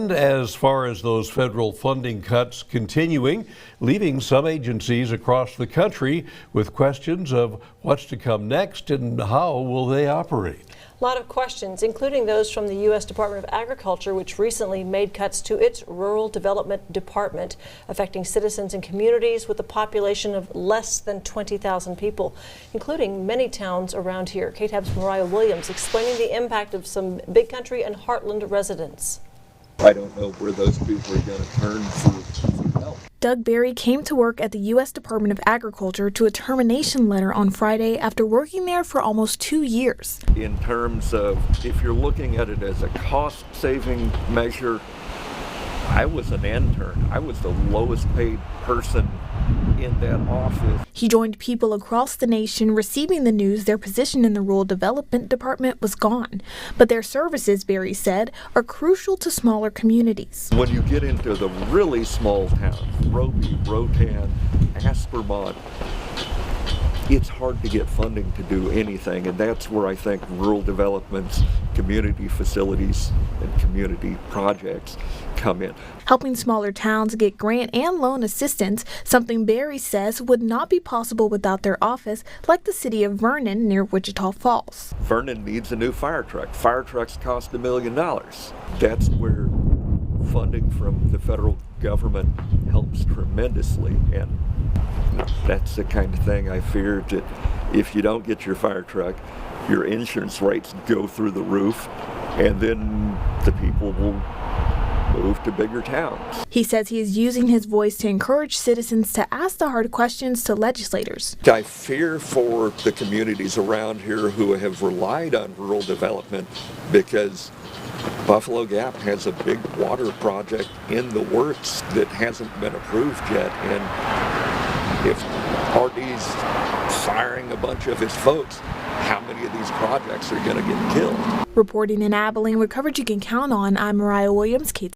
And as far as those federal funding cuts continuing, leaving some agencies across the country with questions of what's to come next and how will they operate. A lot of questions, including those from the U.S. Department of Agriculture, which recently made cuts to its Rural Development Department, affecting citizens and communities with a population of less than 20,000 people, including many towns around here. KTAB's Mariah Williams explaining the impact of some Big Country and Heartland residents. I don't know where those people are going to turn for help. Doug Berry came to work at the U.S. Department of Agriculture to a termination letter on Friday after working there for almost 2 years. In terms of if you're looking at it as a cost-saving measure, I was an intern. I was the lowest paid person in that office. He joined people across the nation receiving the news their position in the Rural Development Department was gone. But their services, Berry said, are crucial to smaller communities. When you get into the really small towns, Roby, Rotan, Aspermont, it's hard to get funding to do anything, and that's where I think rural developments, community facilities, and community projects come in. Helping smaller towns get grant and loan assistance, something Berry says would not be possible without their office, like the city of Vernon near Wichita Falls. Vernon needs a new fire truck. Fire trucks cost $1 million. That's where funding from the federal government helps tremendously, and that's the kind of thing I fear that if you don't get your fire truck, your insurance rates go through the roof, and then the people will move to bigger towns. He says he is using his voice to encourage citizens to ask the hard questions to legislators. I fear for the communities around here who have relied on rural development because Buffalo Gap has a big water project in the works that hasn't been approved yet, and if RD's firing a bunch of his folks, how many of these projects are going to get killed? Reporting in Abilene with coverage you can count on, I'm Mariah Williams, KTAB.